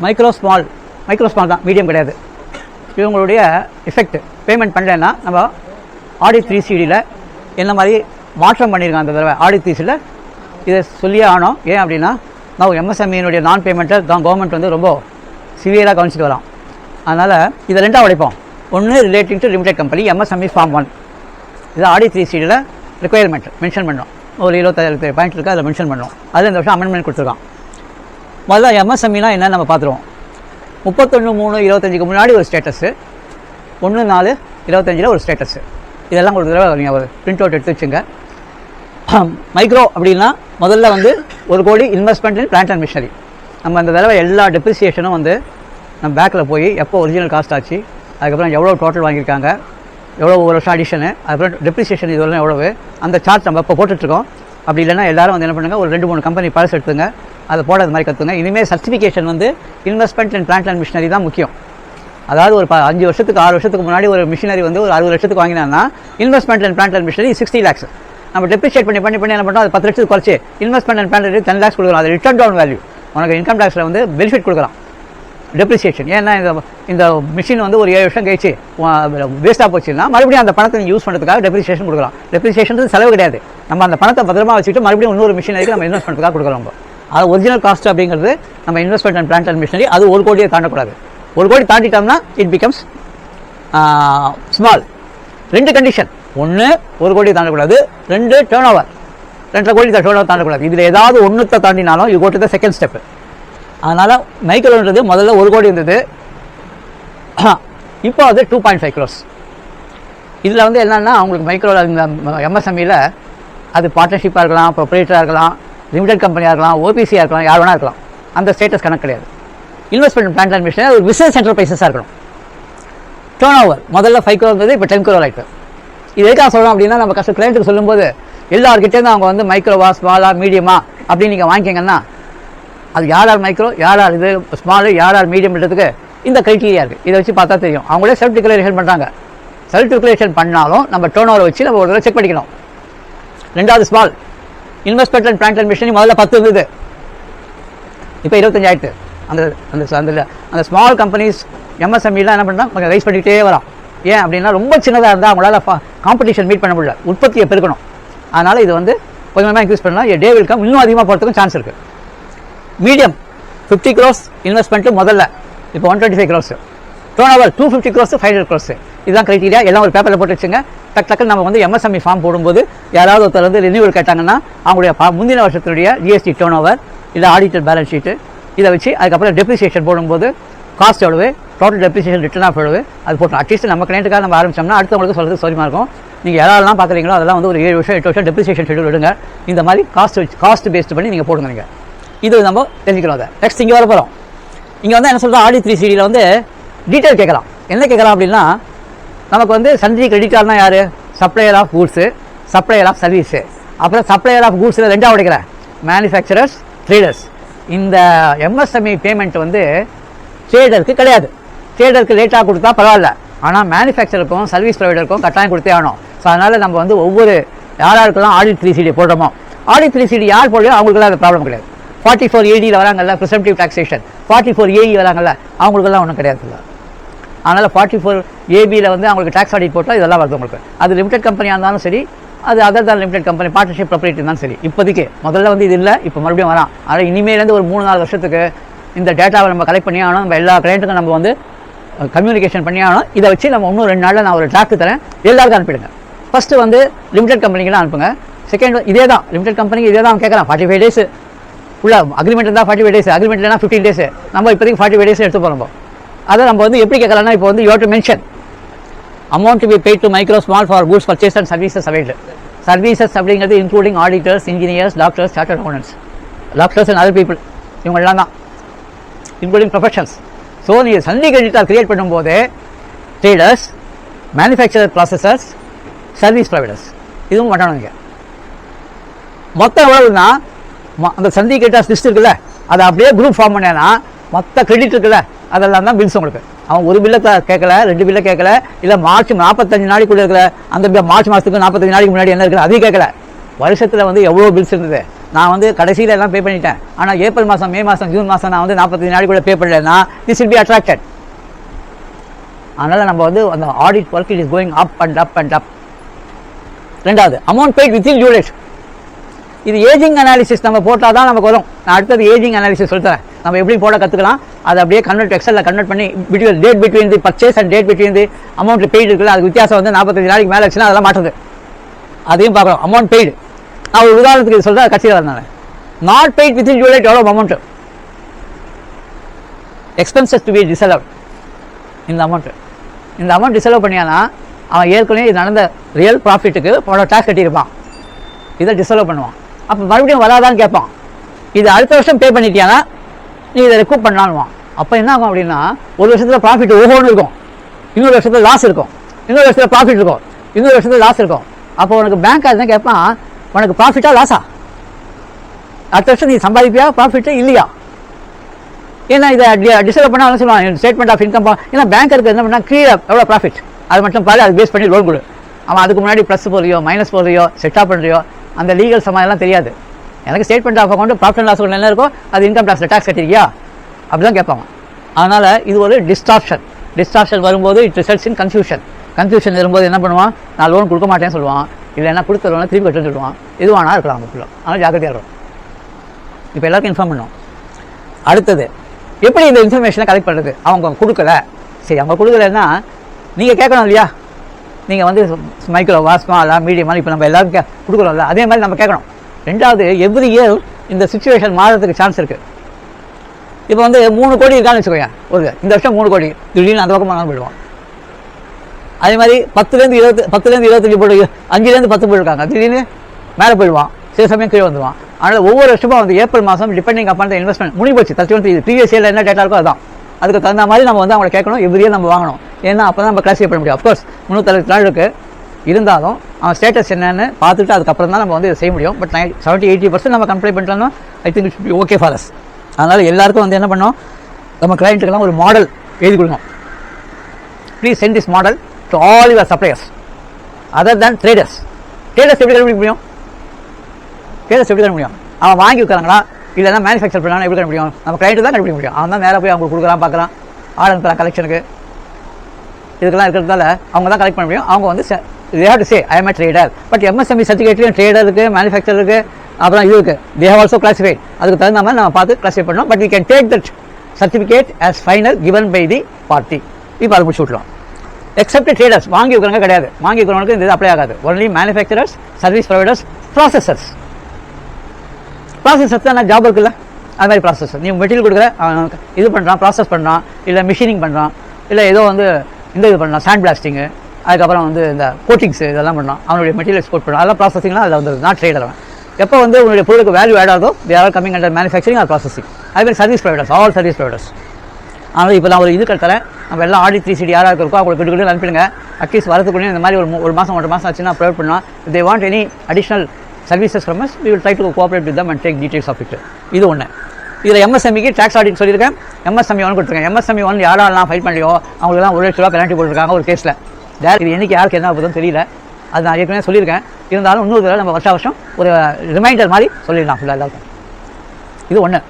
Micro small தான், medium கிடையாது. இவங்களுடைய எஃபெக்ட் பேமெண்ட் பண்ணலன்னா நம்ம ஆடி 3CD என்ன மாதிரி மாற்றம் பண்ணியிருக்காங்க அந்த தடவை. ஆடி 3CD இதை சொல்லியே ஆனோம். ஏன் அப்படின்னா நான் எம்எஸ்எம்இனுடைய நான் பேமெண்ட்டை தான் கவர்மெண்ட் வந்து ரொம்ப சிவியராக கவனிச்சிட்டு வரோம். அதனால் இதை ரெண்டாக உடைப்போம். ஒன்று relating to limited company MSME form 1, இது ஆடி 3CD ரிக்குயர்மெண்ட் மென்ஷன் பண்ணோம். ஒரு 27 பாயிண்ட் இருக்குது, அதில் மென்ஷன் பண்ணோம். அதில் இந்த வருஷம் அமெண்ட்மெண்ட் கொடுத்துருக்கான். முதல்ல எம்எஸ்எம்இனா என்னன்னு நம்ம பார்த்துருவோம். 31/3/25 முன்னாடி ஒரு ஸ்டேட்டஸு, 1/4/25 ஒரு ஸ்டேட்டஸு. இதெல்லாம் ஒரு தடவை நீங்கள் ஒரு பிரிண்ட் அவுட் எடுத்து வச்சுங்க. மைக்ரோ அப்படின்னா முதல்ல வந்து 1 crore investment in plant and machinery. நம்ம அந்த தடவை எல்லா டெப்ரிசியேஷனும் வந்து நம்ம பேக்கில் போய் எப்போ ஒரிஜினல் காஸ்ட் ஆச்சு, அதுக்கப்புறம் எவ்வளோ டோட்டல் வாங்கியிருக்காங்க, எவ்வளோ ஒரு வருஷம் அடிஷனு, அதுக்கப்புறம் டெப்ரிசியேஷன் இதெல்லாம் எவ்வளவு, அந்த சார்ட் நம்ம இப்போ போட்டுட்ருக்கோம். அப்படி இல்லைன்னா எல்லாரும் வந்து என்ன பண்ணுங்கள், ஒரு 2-3 கம்பெனி பழசு எடுத்துங்க, அதை போடாத மாதிரி கற்றுங்க. இனிமேல் சர்டிஃபிகேஷன் வந்து investment in plant and machinery தான் முக்கியம். அதாவது ஒரு 5 வருஷத்துக்கு 6 வருஷத்துக்கு முன்னாடி ஒரு மிஷினரி வந்து ஒரு 60 லட்சத்துக்கு வாங்கினான்னா investment and plant and machinery 60 lakhs. நம்ம டெப்ரிஷியேட் பண்ணி என்ன பண்ணுறோம், அது 10 லட்சத்துக்கு குறைச்சி இன்வெஸ்ட்மெண்ட் அண்ட் பிளான்ட் 10 lakhs கொடுக்குறோம். அது ரிட்டர்ன் டவுன் வேல்யூ, உனக்கு இன்கம் டேக்ஸில் வந்து பெனிஃபிட் கொடுக்குறான் டெப்ரிசியேஷன். ஏன்னா இந்த மிஷின் வந்து ஒரு 7 வருஷம் கழிச்சு வேஸ்ட்டாக போச்சுன்னா மறுபடியும் அந்த பணத்தை யூஸ் பண்ணுறதுக்காக டெப்ரிசியேஷன் கொடுக்குறோம். டெப்ரிசியேஷன் செலவு கிடையாது, நம்ம அந்த பணத்தை பத்திரமா வச்சுட்டு மறுபடியும் இன்னொரு மிஷினரிக்கு நம்ம இன்வெஸ்ட் பண்ணுறதுக்காக கொடுக்குறோம். அது ஒரிஜினல் காஸ்ட் அப்படிங்கிறது நம்ம investment and plant and machinery, அது 1 கோடியை தாண்டக்கூடாது. 1 கோடி தாண்டிட்டோம்னா இட் பிகம்ஸ் ஸ்மால். 2 கண்டிஷன், 1 1 கோடி தாண்டக்கூடாது, 2 டேர்ன் ஓவர் 2.5 கோடி டேர்ன் ஓவர் தாண்டக்கூடாது. இதில் ஏதாவது ஒன்றுத்தை தாண்டினாலும் you go to the second step. அதனால் மைக்ரோன்றது முதல்ல 1 கோடி இருந்தது, இப்போ அது 2.5 crores. இதில் வந்து என்னென்னா அவங்களுக்கு மைக்ரோ இந்த எம்எஸ்எம்இயில் அது பார்ட்னர்ஷிப்பாக இருக்கலாம், ப்ரொப்ரைட்டராக இருக்கலாம், லிமிடெட் கம்பெனியாக இருக்கலாம், ஓபிசியாக இருக்கலாம், யார் வேணா இருக்கலாம். அந்த ஸ்டேட்டஸ் கணக்கு கிடையாது. இன்வெஸ்ட்மெண்ட் பிளான்ட் அண்ட் மிஷினரி ஒரு பிஸ்னஸ் என்டர்பிரைசஸாக இருக்கணும். டேர்ன் ஓவர் முதல்ல 5 crore இருந்தது, இப்போ 10 crore ஆகிட்டு. இது எதுக்காக சொல்லணும் அப்படின்னா, நம்ம கஷ்ட கிளைண்ட்டுக்கு சொல்லும்போது எல்லாருக்கிட்டேருந்து அவங்க வந்து மைக்ரோவா ஸ்மாலா மீடியமா அப்படின்னு நீங்கள் வாங்கிக்கிங்கன்னா அது யார் மைக்ரோ, யார் இது ஸ்மாலு, யார் மீடியம்ன்றதுக்கு இந்த க்ரைட்டீரியா இருக்குது. இதை வச்சு பார்த்தா தெரியும். அவங்களே செல்ஃப் டிக்ளரேஷன் பண்ணுறாங்க. செல்ஃப் டிக்ளரேஷன் பண்ணாலும் நம்ம டேர்ன் ஓவரை வச்சு நம்ம ஒரு தடவை செக் பண்ணிக்கணும். 2வது small investment and plant and machinery முதல்ல 10 இருந்தது, இப்போ 25 ஆயிடுது. அந்த ஸ்மால் கம்பெனிஸ் எம்எஸ்எம்இலாம் என்ன பண்ணுறாங்க, கொஞ்சம் ரைஸ் பண்ணிக்கிட்டே வரோம். ஏன் அப்படின்னா ரொம்ப சின்னதாக இருந்தால் அவங்களால காம்படிஷன் மீட் பண்ண முடியல, உற்பத்தியை பெருக்கணும். அதனால் இது வந்து கொஞ்சமாக இன்க்ரீஸ் பண்ணலாம். டே வில் கம் இன்னும் அதிகமாக போகிறதுக்கும் சான்ஸ் இருக்குது. மீடியம் 50 crores இன்வெஸ்ட்மெண்ட்டு முதல்ல, இப்போ 125 crores. Turn over 250 crores 500 crores. இதுதான் க்ரைட்டீரியா. எல்லாம் ஒரு பேப்பரில் போட்டு வச்சுங்க. டக்குன்னு நம்ம வந்து எம்எஸ்எம்இ ஃபார்ம் போடும்போது யாராவது ஒருத்தர் வந்து ரினியூவல் கேட்டாங்கன்னா அவங்களுடைய முந்தின வருஷத்தினுடைய ஜிஎஸ்டி டேர்ன் ஓவர் இல்லை ஆடிட்டட் பேலன்ஸ் ஷீட்டு இதை வச்சு அதுக்கப்புறம் டெப்ரிசியேஷன் போடும்போது காஸ்ட் எவ்வளவு, டோட்டல் டெப்ரிசியேஷன் ரிட்டர்ன் ஆஃப் எவ்வளவு அது போட்டோம். அட்லீஸ்ட் நம்ம கிளைண்ட்டுக்காக நம்ம ஆரம்பிச்சோம்னா அடுத்தவங்களுக்கு சொல்கிறது சௌரியமாக இருக்கும். நீங்கள் யாரெல்லாம் பார்க்குறீங்களோ அதெல்லாம் வந்து ஒரு 7 வருஷம் 8 வருஷம் டெப்ரிசியேஷன் ஷெட்யூல் எடுங்க. இந்த மாதிரி காஸ்ட் பேஸ்ட் பண்ணி நீங்கள் போடுங்க. நீங்கள் இது நம்ம தெரிஞ்சுக்கிறோம். அதை நெக்ஸ்ட் இங்கே வர போகிறோம். இங்கே வந்து என்ன சொல்கிறோம், ஆடி 3CD வந்து டீட்டெயில் கேட்கலாம். என்ன கேட்கலாம் அப்படின்னா, நமக்கு வந்து சந்தி கிரெடிட்டார்னா யார், supplier of goods, supplier of services. அப்புறம் சப்ளையர் ஆஃப் கூட்ஸில் 2ஆக உடைக்கிறேன், மேனுஃபேக்சரர்ஸ், ட்ரேடர்ஸ். இந்த எம்எஸ்எம்இ பேமெண்ட் வந்து ட்ரேடருக்கு கிடையாது. ட்ரேடருக்கு லேட்டாக கொடுத்தா பரவாயில்ல, ஆனால் மேனுஃபேக்சருக்கும் சர்வீஸ் ப்ரொவைடருக்கும் கட்டாயம் கொடுத்தே ஆகணும். ஸோ அதனால் நம்ம வந்து ஒவ்வொரு யாராருக்கெல்லாம் ஆடி 3CD போடுறோமோ, ஆடி 3CD யார் போடலையோ அவங்களுக்குலாம் அந்த ப்ராப்ளம் கிடையாது. 44ADயில் வராங்கல்ல, ப்ரிசம்ப்டிவ் டாக்ஸேஷன், 44AE வராங்கல்ல, அவங்களுக்கெல்லாம் ஒன்றும் கிடையாது. இல்லை, அதனால் 44AB வந்து அவங்களுக்கு டேக்ஸ் ஆடிட் போட்டால் இதெல்லாம் வருது உங்களுக்கு. அது லிமிடெட் கம்பெனியாக இருந்தாலும் சரி, அது அதர் தான் லிமிடெட் கம்பெனி பார்ட்னர்ஷிப் ப்ரொப்ரைட்டரி இருந்தாலும் சரி. இப்போதைக்கு முதல்ல வந்து இது இல்லை, இப்போ மறுபடியும் வரான். ஆனால் இனிமேலேருந்து ஒரு 3-4 வருஷத்துக்கு இந்த டேட்டாவை நம்ம கலெக்ட் பண்ணி ஆகணும். நம்ம எல்லா கிளைண்ட்டுக்கும் நம்ம வந்து கம்யூனிகேஷன் பண்ணி ஆகணும். இதை வச்சு நம்ம இன்னும் 2 நாளில் நான் ஒரு டிராஃப்ட் தரேன், எல்லாருக்கும் அனுப்பிடுங்க. ஃபஸ்ட்டு வந்து லிமிடெட் கம்பெனிக்கெலாம் அனுப்புங்க. செகண்ட் இதே தான் லிமிடெட் கம்பெனிக்கு இதே தான் கேட்கலாம். 45 days உள்ள அக்ரிமெண்ட் இருந்தால் 45 days, அக்ரிமெண்ட் இல்லைனா 15 days. நம்ம இப்போதைக்கு 45 days எடுத்து போகிறோம். அதை நம்ம வந்து எப்படி கேட்கலாம்னா, இப்போ வந்து you have to mention amount to be paid to micro small for goods purchase and services availed. Services அப்படிங்கிறது including auditors, engineers, doctors, chartered accountants, doctors and other people, இவங்கெல்லாம் தான் இன்க்ளூடிங் ப்ரொஃபஷன்ஸ். ஸோ நீங்கள் சந்தி creditor create பண்ணும்போது traders, manufacturer, processors, service providers இதுவும் பண்ணணும். நீங்கள் மொத்தம் எவ்வளவுன்னா அந்த சந்தி கிரெடிட்டார்ஸ் லிஸ்ட் இருக்குல்ல, அதை அப்படியே குரூப் ஃபார்ம் பண்ணேன்னா மொத்த கிரெடிட் இருக்குல்ல அதெல்லாம் தான் பில்ஸ் உங்களுக்கு. அவன் ஒரு பில்லை கேட்கல, 2 பில்லை கேட்கல, இல்லை மார்ச் 45 நாளைக்குள்ளே இருக்கிற அந்த மார்ச் மாதத்துக்கு 45 நாளைக்கு முன்னாடி என்ன இருக்குது அதையும் கேட்கல. வருஷத்தில் வந்து எவ்வளோ பில்ஸ் இருந்தது நான் வந்து கடைசியில் எல்லாம் பே பண்ணிட்டேன், ஆனால் ஏப்ரல் மாதம், மே மாதம், ஜூன் மாதம் நான் வந்து 45 நாளைக்குள்ள பே பண்ணலைன்னா திஸ் வில் பி அட்ராக்டட். அதனால் நம்ம வந்து அந்த audit work it is going up and up and up. ரெண்டாவது amount paid within due date. இது ஏஜிங் அனாலிசிஸ் நம்ம போட்டால் தான் நமக்கு வரும். நான் அடுத்தது ஏஜிங் அனாலிசிஸ் சொல்லித்தரேன், நம்ம எப்படி போட கற்றுக்கலாம். அதை அப்படியே எக்ஸலில் கன்வெர்ட் பண்ணி date between the purchase and date between the amount paid இருக்குல்ல, அதுக்கு வித்தியாசம் வந்து 45 நாளைக்கு மேலே ஆச்சுன்னா அதெல்லாம் மாற்றுது. அதையும் பார்க்குறோம். அமௌண்ட் பெய்டு நான் ஒரு உதாரணத்துக்கு இது சொல்கிறேன், கட்சியில் வரனால not paid within due date எவ்வளோ amount, expenses to be disallow. இந்த அமௌண்ட் டிசலவ் பண்ணியானா அவன் ஏற்கனவே இது நடந்த ரியல் ப்ராஃபிட்டுக்கு அவனோட டேக்ஸ் கட்டியிருப்பான், இதை டிசலவ் பண்ணுவான். அப்போ மறுபடியும் வராதான்னு கேட்பான். இது அடுத்த வருஷம் பே பண்ணிட்டியானா நீ இதை ரெக்கூப் பண்ணலான்வான். அப்போ என்ன ஆகும் அப்படின்னா, ஒரு வருஷத்தில் ப்ராஃபிட் ஒவ்வொன்று இருக்கும், இன்னொரு வருஷத்தில் லாஸ் இருக்கும், இன்னொரு வருஷத்தில் ப்ராஃபிட் இருக்கும், இன்னொரு வருஷத்தில் லாஸ் இருக்கும். அப்போ உனக்கு பேங்க் அதுதான் கேட்பான், உனக்கு ப்ராஃபிட்டா லாஸா, அடுத்த வருஷம் நீ சம்பாதிப்பியா ப்ராஃபிட்டே இல்லையா. ஏன்னா இதை டிசைட் பண்ணால் சொல்லுவான் ஸ்டேட்மெண்ட் ஆஃப் இன்கம். ஏன்னா பேங்கருக்கு என்ன பண்ணால் கீழே எவ்வளோ ப்ராஃபிட் அது மட்டும் பாரு, அது பேஸ் பண்ணி லோன் கொடு. அவன் அதுக்கு முன்னாடி ப்ளஸ் போடுறியோ மைனஸ் போடுறியோ செட்டாக பண்ணுறியோ அந்த லீகல் சமாளம் தெரியாது. எனக்கு statement of account profit and loss என்ன இருக்கோ அது இன்கம் டேக்ஸ் கட்டிருக்கியா அப்படி தான் கேட்பாங்க. அதனால் இது ஒரு டிஸ்டார்ஷன் வரும்போது இட் ரிசல்ட்ஸ் இன் கன்ஃபியூஷன் வரும்போது என்ன பண்ணுவான், நான் லோன் கொடுக்க மாட்டேன்னு சொல்லுவான், இல்லைன்னா கொடுத்த லோனை திருப்பி கட்டுன்னு சொல்லுவான். எதுவானா இருக்கலாம் அவங்களுக்குள்ள. அதனால் ஜாக்கிரதையாக இருக்கும். இப்போ எல்லாருக்கும் இன்ஃபார்ம் பண்ணுவோம். அடுத்தது எப்படி இந்த இன்ஃபர்மேஷனை கலெக்ட் பண்ணுறது. அவங்க கொடுக்கல, சரி அவங்க கொடுக்கலன்னா நீங்கள் கேட்கணும் இல்லையா. நீங்கள் வந்து மைக்ரோ வாஸ்கம் எல்லாம் மீடியமாக இப்போ நம்ம எல்லாரும் கொடுக்குறோம்ல, அதே மாதிரி நம்ம கேட்கணும். ரெண்டாவது எவ்ரி இயர் இந்த சிச்சுவேஷன் மாறதுக்கு சான்ஸ் இருக்குது. இப்போ வந்து 3 கோடி இருக்கான்னு வச்சுக்கோங்க, இந்த வருஷம் 3 கோடி திடீர்னு அந்த பக்கம் போயிடுவோம். அதே மாதிரி 10லேருந்து 25 போட்டு 5லேருந்து 10 போயிருக்காங்க, திடீர்னு மேலே போயிடுவான், சில சமயம் கீழே வந்துடுவான். அதனால் ஒவ்வொரு வருஷமும் வந்து ஏப்ரல் மாதம் டிபெண்டிங் அப்பான் இன்வெஸ்ட்மெண்ட் முடிவு போச்சு 31 ப்ரீவியஸ் இயரில் என்ன டேட்டா இருக்கோ அதான், அதுக்கு தகுந்த மாதிரி நம்ம வந்து அவங்களை கேட்கணும். எவ்ரி இயர் நம்ம வாங்கணும். ஏன்னா அப்போ தான் நம்ம கிளாஸிஃபை பண்ண முடியும். அஃப்கோர்ஸ் 360 நாள் இருக்குது, இருந்தாலும் அவன் ஸ்டேட்டஸ் என்னன்னு பார்த்துட்டு அதுக்கப்புறம் தான் நம்ம வந்து இதை செய்ய முடியும். பட் 70-80% நம்ம கம்ப்ளைண்ட் பண்ணிட்டோம்னா I think it should be okay for us. அதனால் எல்லாருக்கும் வந்து என்ன பண்ணோம், நம்ம கிளைண்ட்டுக்கெல்லாம் ஒரு மாடல் எழுதி கொடுக்கணும். Please send this model to all your suppliers other than traders. எப்படி கண்டுபிடிக்க முடியும்? அவன் வாங்கி வைக்கிறாங்களா இல்லைன்னா மேனுஃபேக்சர் பண்ணாலும் எப்படி கண்டுபிடிக்கும்? நம்ம கிளைண்ட்டு தான் கண்டுபிடிக்க முடியும். அவன் தான் நேராக போய் அவங்களுக்கு கொடுக்குறான், பார்க்குறான், ஆர்டர் அனுப்புறான் கலெக்ஷனுக்கு. இதுக்கெல்லாம் இருக்கிறதால அவங்க தான் கலெக்ட் பண்ண முடியும். அவங்க வந்து they have to say I am a trader. But MSME சர்டிஃபிகேட்லையும் ட்ரேடர் இருக்குது, மேனுஃபேக்சர் இருக்குது, அப்புறம் இது இருக்குது. they have also classified. அதுக்கு தகுந்த மாதிரி நம்ம பார்த்து கிளாஸிஃபை பண்ணோம். But we can take that certificate as final given by the party. இப்போ அதை முடிச்சு விட்ருவோம். எக்ஸப்ட் ட்ரேடர்ஸ், வாங்கி வைக்கிறவங்க கிடையாது. வாங்கி வைக்கிறவங்களுக்கு இந்த இது அப்ளை ஆகாது. Only manufacturers, service providers, processors தான் ஜாப் இருக்குல்ல, அது மாதிரி ப்ராசஸர். நீ மெட்டீரியல் கொடுக்குற, இது பண்ணுறான், ப்ராசஸ் பண்ணுறான், இல்லை மிஷினிங் பண்ணுறான், இல்லை ஏதோ வந்து இந்த இது பண்ணலாம், சாண்ட் பிளாஸ்டிங்கு, அதுக்கப்புறம் வந்து இந்த கோட்டிங்ஸு இதெல்லாம் பண்ணலாம், அவனுடைய மெட்டீரியல் எக்ஸ்போர்ட் பண்ணலாம், அதெல்லாம் ப்ராசஸிங்லாம் அதில் வந்து நாட் ட்ரேடர். அவன் எப்போ வந்து உங்களுடைய பொருளுக்கு வேல்யூ ஆட் ஆகுதோ they are coming under manufacturing or processing. அதுமாதிரி service providers, all service providers. அதனால் இப்போ நான் ஒரு இது தரேன், நம்ம எல்லாம் ஆடி 3CD யாராக இருக்கோ அவங்களுக்கு கிட்ட அனுப்பிடுங்க. அட்லீஸ்ட் வரதுக்குள்ளே இந்த மாதிரி ஒரு மாதம் 1 மாதம் ஆச்சுன்னா ப்ரொவைட் பண்ணலாம். They want any additional services from us, we will try to cooperate with them and take details of it. இது ஒன்று. இதில் MSMEக்கு டேக்ஸ் ஆடிட் சொல்லியிருக்கேன், MSME 1 கொடுத்துருக்கேன். MSME 1 யாரெல்லாம் ஃபைல் பண்ணலையோ அவங்களுக்குலாம் 1 லட்ச ரூபா பெனால்ட்டி போட்டிருக்காங்க ஒரு கேஸில். இது என்றைக்கு யாருக்கு என்ன ஆகுதுன்னு தெரியல, அது நான் ஏற்கனவே சொல்லியிருக்கேன். இருந்தாலும் இன்னொரு தடவை நம்ம வருஷம் ஒரு ரிமைண்டர் மாதிரி சொல்லிடலாம் ஃபுல்லாக எல்லாருக்கும். இது ஒன்று.